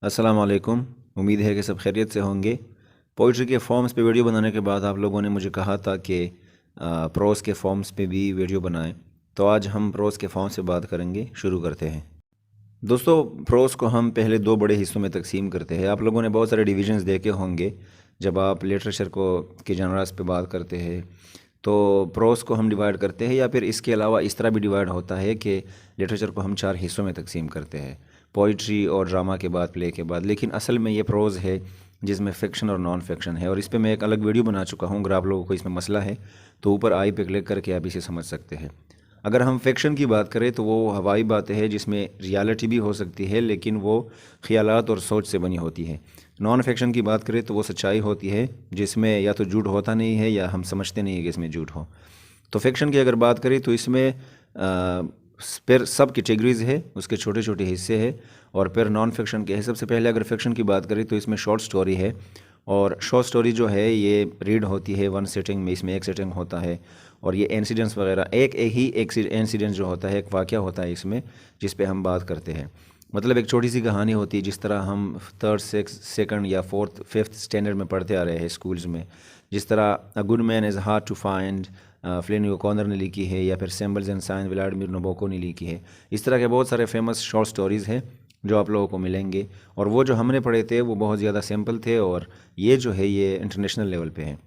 अस्सलाम वालेकुम। उम्मीद है कि सब खैरियत से होंगे। पोइट्री के फॉर्म्स पे वीडियो बनाने के बाद आप लोगों ने मुझे कहा था कि प्रोज़ के फॉर्म्स पे भी वीडियो बनाएं, तो आज हम प्रोज़ के फॉर्म से बात करेंगे। शुरू करते हैं। दोस्तों, प्रोज़ को हम पहले दो बड़े हिस्सों में तकसीम करते हैं। आप लोगों ने बहुत सारे डिविजन्स देखे होंगे जब आप लिटरेचर को के जनरल्स पे बात करते हैं। तो प्रोज़ को हम डिवाइड करते हैं, या फिर इसके अलावा इस तरह भी डिवाइड होता है कि लिटरेचर को हम चार हिस्सों में तकसीम करते हैं, पोइट्री और ड्रामा के बाद, प्ले के बाद। लेकिन असल में ये प्रोज़ है जिसमें फ़िक्शन और नॉन फिक्शन है, और इस पे मैं एक अलग वीडियो बना चुका हूँ। अगर आप लोगों को इसमें मसला है तो ऊपर आई पे क्लिक करके आप इसे समझ सकते हैं। अगर हम फ़िक्शन की बात करें तो वो हवाई बातें हैं जिसमें रियलिटी भी हो सकती है, लेकिन वो ख़यालात और सोच से बनी होती है। नॉन फिक्शन की बात करें तो वो सच्चाई होती है जिसमें या तो झूठ होता नहीं है या हम समझते नहीं है कि इसमें झूठ हो। तो फिक्शन की अगर बात करें तो इसमें फिर सब कैटेगरीज़ है, उसके छोटे छोटे हिस्से हैं, और फिर नॉन फिक्शन के है। सबसे पहले अगर फिक्शन की बात करें तो इसमें शॉर्ट स्टोरी है, और शॉर्ट स्टोरी जो है ये रीड होती है वन सिटिंग में। इसमें एक सिटिंग होता है, और ये इंसिडेंट्स वगैरह एक इंसिडेंट जो होता है, एक वाक़या होता है इसमें जिस पे हम बात करते हैं। मतलब एक छोटी सी कहानी होती है, जिस तरह हम थर्ड सेकंड या फोर्थ फिफ्थ स्टैंडर्ड में पढ़ते आ रहे हैं स्कूल्स में। जिस तरह a good man is hard to find, Flannery O'Connor ने लिखी है, या फिर symbols and signs Vladimir Nabokov ने लिखी है। इस तरह के बहुत सारे फेमस शॉर्ट स्टोरीज़ हैं जो आप लोगों को मिलेंगे, और वो जो हमने पढ़े थे वो बहुत ज़्यादा सिंपल थे, और ये जो है ये इंटरनेशनल लेवल पे है।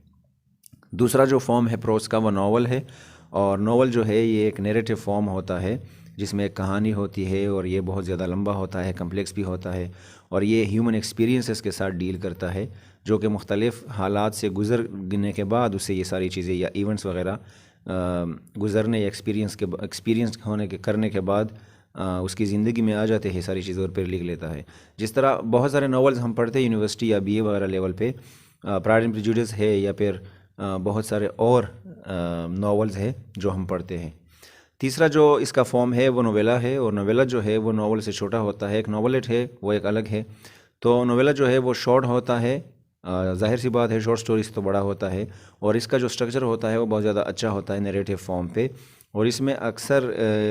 दूसरा जो फॉर्म है प्रोज़ का वो नावल है, और नावल जो है ये एक नैरेटिव फॉर्म होता है जिसमें एक कहानी होती है, और ये बहुत ज़्यादा लंबा होता है, कम्प्लेक्स भी होता है, और ये ह्यूमन एक्सपीरियंसेस के साथ डील करता है, जो कि मुख्तलिफ़ हालात से गुज़रने के बाद उससे ये सारी चीज़ें या इवेंट्स वगैरह गुज़रने या एक्सपीरियंस होने के करने के बाद उसकी ज़िंदगी में आ जाते हैं सारी चीज़ें, और फिर लिख लेता है। जिस तरह बहुत सारे नावल्स हम पढ़ते हैं यूनिवर्सिटी या बीए वगैरह लेवल पे, प्राइड एंड प्रेजुडिस है, या फिर बहुत सारे और नावल्स है जो हम पढ़ते हैं। तीसरा जो इसका फॉर्म है वो नोवेला है, और नोवेला जो है वो नावल से छोटा होता है। एक नोवेलेट है वो एक अलग है। तो नोवेला जो है वो शॉर्ट होता है, ज़ाहिर सी बात है शॉर्ट स्टोरी से तो बड़ा होता है, और इसका जो स्ट्रक्चर होता है वो बहुत ज़्यादा अच्छा होता है नैरेटिव फॉर्म पे, और इसमें अक्सर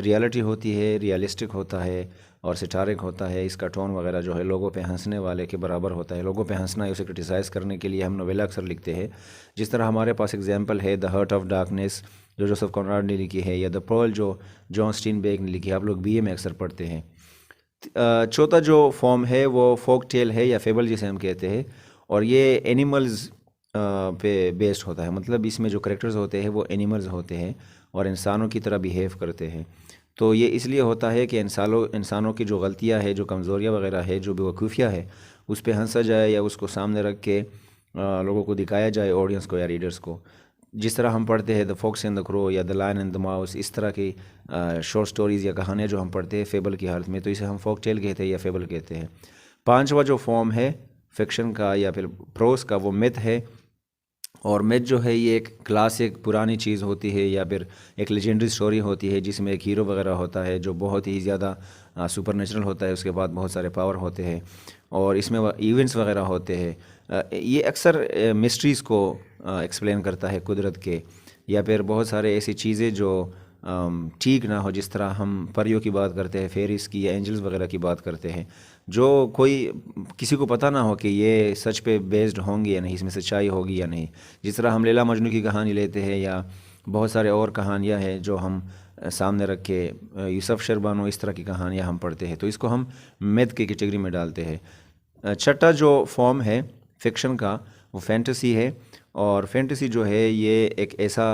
रियलिटी होती है, रियलिस्टिक होता है, और सिटारिक होता है। इसका टोन वगैरह जो है लोगों पे हंसने वाले के बराबर होता है। लोगों पे हंसना है, उसे क्रिटिसाइज़ करने के लिए हम नोवेला अक्सर लिखते हैं। जिस तरह हमारे पास एग्जांपल है द हर्ट ऑफ डार्कनेस जो जोसेफ कॉनराड ने लिखी है, या द पर्ल जो जॉन स्टीनबेक ने लिखी है, आप लोग बीए में अक्सर पढ़ते हैं। चौथा जो फॉर्म है वो फोक टेल है, या फेबल जिसे हम कहते हैं, और ये एनिमल्स पे बेस्ड होता है। मतलब इसमें जो करेक्टर्स होते हैं वो एनिमल्स होते हैं और इंसानों की तरह बिहेव करते हैं। तो ये इसलिए होता है कि इंसानों की जो गलतियाँ है, जो कमज़ोरियाँ वगैरह है, जो बेवकूफ़ियाँ है, उस पे हंसा जाए, या उसको सामने रख के लोगों को दिखाया जाए, ऑडियंस को या रीडर्स को। जिस तरह हम पढ़ते हैं the fox and the crow, या the lion and the mouse, इस तरह की शॉर्ट स्टोरीज़ या कहानियाँ जो हम पढ़ते हैं फेबल की हालत में, तो इसे हम फोक टेल कहते हैं या फेबल कहते हैं। पांचवा जो फॉर्म है फिक्शन का या फिर प्रोस का वो मिथ है, और मिथ जो है ये एक क्लासिक पुरानी चीज़ होती है, या फिर एक लेजेंडरी स्टोरी होती है जिसमें एक हीरो वगैरह होता है जो बहुत ही ज़्यादा सुपर नेचुरल होता है, उसके बाद बहुत सारे पावर होते हैं, और इसमें इवेंट्स वगैरह होते हैं। ये अक्सर मिस्ट्रीज़ को एक्सप्लेन करता है, कुदरत के, या फिर बहुत सारे ऐसी चीज़ें जो ठीक ना हो। जिस तरह हम परियों की बात करते हैं, फेरीज की या एंजल्स वगैरह की बात करते हैं, जो कोई किसी को पता ना हो कि ये सच पे बेस्ड होंगी या नहीं, इसमें सच्चाई होगी या नहीं। जिस तरह हम लैला मजनू की कहानी लेते हैं, या बहुत सारे और कहानियाँ हैं जो हम सामने रख के यूसुफ शरबानो, इस तरह की कहानियाँ हम पढ़ते हैं, तो इसको हम मिथ की कैटेगरी में डालते हैं। छठा जो फॉर्म है फिक्शन का वो फैंटेसी है, और फैंटेसी जो है ये एक ऐसा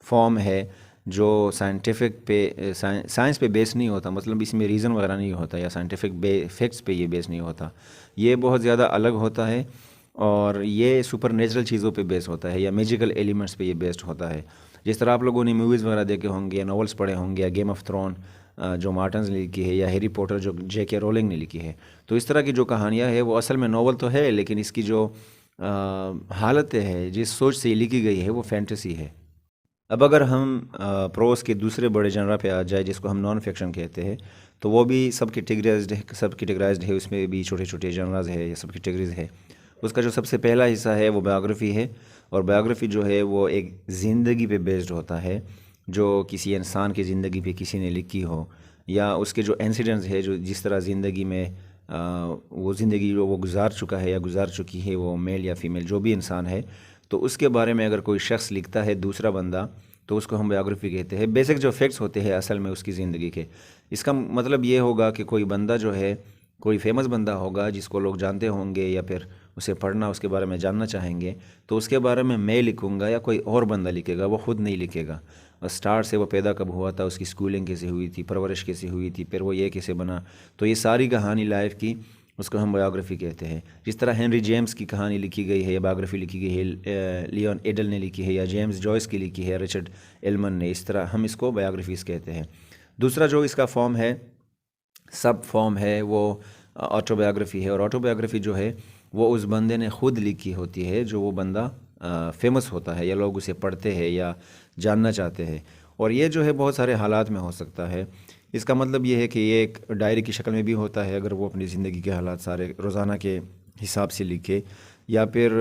फॉर्म है जो साइंस पे बेस नहीं होता। मतलब इसमें रीज़न वगैरह नहीं होता, या साइंटिफिक फैक्ट्स पे ये बेस नहीं होता। ये बहुत ज़्यादा अलग होता है, और ये सुपर नेचुरल चीज़ों पे बेस होता है, या मैजिकल एलिमेंट्स पे ये बेस्ड होता है। जिस तरह आप लोगों ने मूवीज़ वगैरह देखे होंगे, या नॉवेल्स पढ़े होंगे, या गेम ऑफ थ्रोन जो मार्टन्स ने लिखी है, या हैरी पॉटर जो J.K. रोलिंग ने लिखी है। तो इस तरह की जो कहानियाँ है वो असल में नॉवल तो है, लेकिन इसकी जो हालत है, जिस सोच से ये लिखी गई है, वो फैंटेसी है। अब अगर हम प्रोस के दूसरे बड़े जनरा पे आ जाए जिसको हम नॉन फिक्शन कहते हैं, तो वो भी सब कैटेगराइज्ड है। उसमें भी छोटे छोटे जनराज है, या सब कैटेगरीज है। उसका जो सबसे पहला हिस्सा है वो बायोग्राफी है, और बायोग्राफी जो है वो एक ज़िंदगी पे बेस्ड होता है, जो किसी इंसान की ज़िंदगी पे किसी ने लिखी हो, या उसके जो इंसिडेंट्स है जो जिस तरह ज़िंदगी में वो ज़िंदगी जो वो गुजार चुका है या गुजार चुकी है, वो मेल या फीमेल जो भी इंसान है, तो उसके बारे में अगर कोई शख्स लिखता है दूसरा बंदा, तो उसको हम बायोग्राफी कहते हैं। बेसिक जो फैक्ट्स होते हैं असल में उसकी ज़िंदगी के, इसका मतलब ये होगा कि कोई बंदा जो है, कोई फेमस बंदा होगा जिसको लोग जानते होंगे या फिर उसे पढ़ना, उसके बारे में जानना चाहेंगे, तो उसके बारे में मैं लिखूँगा या कोई और बंदा लिखेगा, वो ख़ुद नहीं लिखेगा। और स्टार्ट से वो पैदा कब हुआ था, उसकी स्कूलिंग कैसे हुई थी, परवरिश कैसे हुई थी, फिर वो ये कैसे बना, तो ये सारी कहानी लाइफ की, उसको हम बायोग्राफी कहते हैं। जिस तरह हेनरी जेम्स की कहानी लिखी गई है या बायोग्राफी लिखी गई है, लियोन एडल ने लिखी है, या जेम्स जॉयस की लिखी है रिचर्ड एलमन ने, इस तरह हम इसको बायोग्राफीज़ कहते हैं। दूसरा जो इसका फॉर्म है, सब फॉर्म है, वो ऑटोबायोग्राफी है। और ऑटोबायोग्राफी जो है वो उस बंदे ने ख़ुद लिखी होती है, जो वो बंदा फेमस होता है या लोग उसे पढ़ते हैं या जानना चाहते हैं। और ये जो है बहुत सारे हालात में हो सकता है। इसका मतलब ये है कि ये एक डायरी की शक्ल में भी होता है, अगर वो अपनी ज़िंदगी के हालात सारे रोज़ाना के हिसाब से लिखे, या फिर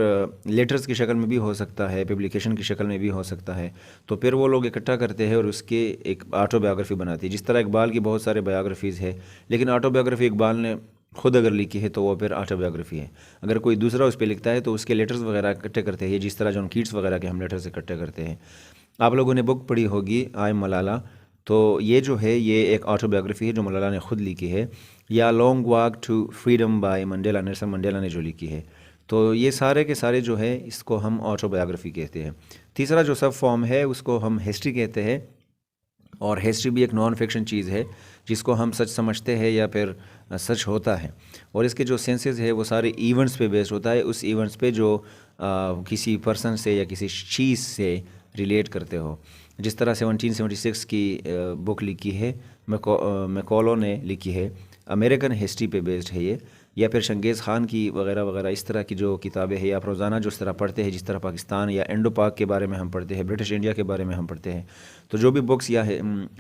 लेटर्स की शक्ल में भी हो सकता है, पब्लिकेशन की शक्ल में भी हो सकता है। तो फिर वो लोग इकट्ठा करते हैं और उसके एक ऑटोबायोग्राफी बनाती है। जिस तरह इकबाल की बहुत सारे बायोग्राफीज़ है, लेकिन ऑटोबायोग्राफी इकबाल ने खुद अगर लिखी है तो वो फिर ऑटोबायोग्राफी है। अगर कोई दूसरा उस पर लिखता है तो उसके लेटर्स वगैरह इकट्ठे करते हैं, जिस तरह जॉन कीट्स वगैरह के हम लेटर्स इकट्ठे करते हैं। आप लोगों ने बुक पढ़ी होगी आई एम मलाला, तो ये जो है ये एक ऑटोबायोग्राफी है जो मलाला ने खुद लिखी है। या Long Walk to Freedom by Mandela, Nelson Mandela ने जो लिखी है। तो ये सारे के सारे जो है इसको हम ऑटोबायोग्राफी कहते हैं। तीसरा जो सब फॉर्म है उसको हम हिस्ट्री कहते हैं। और हिस्ट्री भी एक नॉन फिक्शन चीज़ है जिसको हम सच समझते हैं या फिर सच होता है। और इसके जो सेंसेस है वो सारे इवेंट्स पे बेस्ड होता है, उस इवेंट्स पे जो किसी पर्सन से या किसी चीज़ से रिलेट करते हो। जिस तरह 1776 की बुक लिखी है, मैकॉलो ने लिखी है, अमेरिकन हिस्ट्री पे बेस्ड है ये। या फिर चंगेज़ ख़ान की वगैरह वगैरह इस तरह की जो किताबें हैं, आप रोज़ाना जो इस तरह पढ़ते हैं, जिस तरह पाकिस्तान या इंडो पाक के बारे में हम पढ़ते हैं, ब्रिटिश इंडिया के बारे में हम पढ़ते हैं, तो जो भी बुक्स या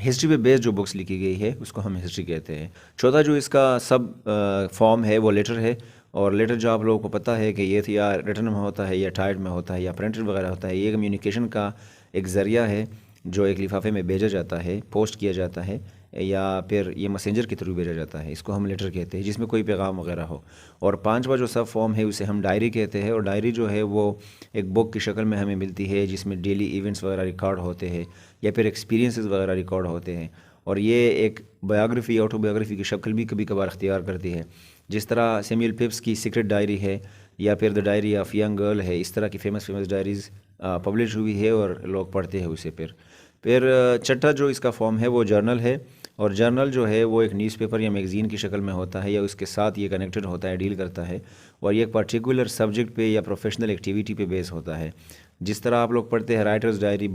हिस्ट्री पे बेस्ड जो बुक्स लिखी गई है उसको हम हिस्ट्री कहते हैं। चौथा जो इसका सब फॉर्म है वो लेटर है। और लेटर जो आप लोगों को पता है कि ये या रिटन में होता है या टाइप में होता है या प्रिंटेड वगैरह होता है, ये कम्युनिकेशन का एक ज़रिया है जो एक लिफाफे में भेजा जाता है, पोस्ट किया जाता है, या फिर ये मैसेंजर के थ्रू भेजा जाता है, इसको हम लेटर कहते हैं, जिसमें कोई पैगाम वगैरह हो। और पांचवा जो सब फॉर्म है उसे हम डायरी कहते हैं। और डायरी जो है वो एक बुक की शक्ल में हमें मिलती है, जिसमें डेली इवेंट्स वगैरह रिकॉर्ड होते हैं या फिर एक्सपीरियंसेस वगैरह रिकॉर्ड होते हैं। और ये एक बायोग्राफी, ऑटोबायोग्राफी की शक्ल भी कभी कभार अख्तियार करती है। जिस तरह सैमुअल पिप्स की सीक्रेट डायरी है या फिर the diary of young girl है, इस तरह की फेमस डायरीज़ पब्लिश हुई है और लोग पढ़ते हैं उसे। फिर छठा जो इसका फॉर्म है वो जर्नल है। और जर्नल जो है वो एक न्यूज़पेपर या मैगज़ीन की शक्ल में होता है या उसके साथ ये कनेक्टेड होता है, डील करता है। और ये एक पर्टिकुलर सब्जेक्ट पे या प्रोफेशनल एक्टिविटी पे बेस होता है। जिस तरह आप लोग पढ़ते हैं Writer's Diary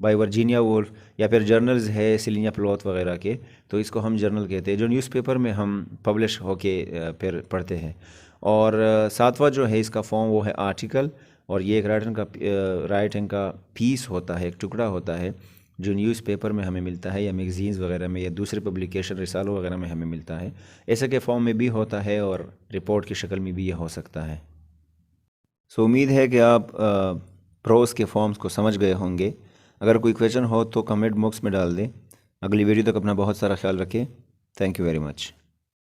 by Virginia Woolf, या फिर जर्नल्स है सिलिनिया प्लॉथ वगैरह के, तो इसको हम जर्नल कहते हैं, जो न्यूज़पेपर में हम पब्लिश होके फिर पढ़ते हैं। और सातवां जो है इसका फॉर्म वो है आर्टिकल। और ये एक राइटिंग का पीस होता है, एक टुकड़ा होता है जो न्यूज़पेपर में हमें मिलता है या मैगज़ीन्स वगैरह में या दूसरे पब्लिकेशन रिसालों वगैरह में हमें मिलता है। ऐसे के फॉर्म में भी होता है और रिपोर्ट की शक्ल में भी ये हो सकता है। सो उम्मीद है कि आप प्रोस के फॉर्म्स को समझ गए होंगे। अगर कोई क्वेश्चन हो तो कमेंट बॉक्स में डाल दें। अगली वीडियो तक अपना बहुत सारा ख्याल रखें। Thank you very much.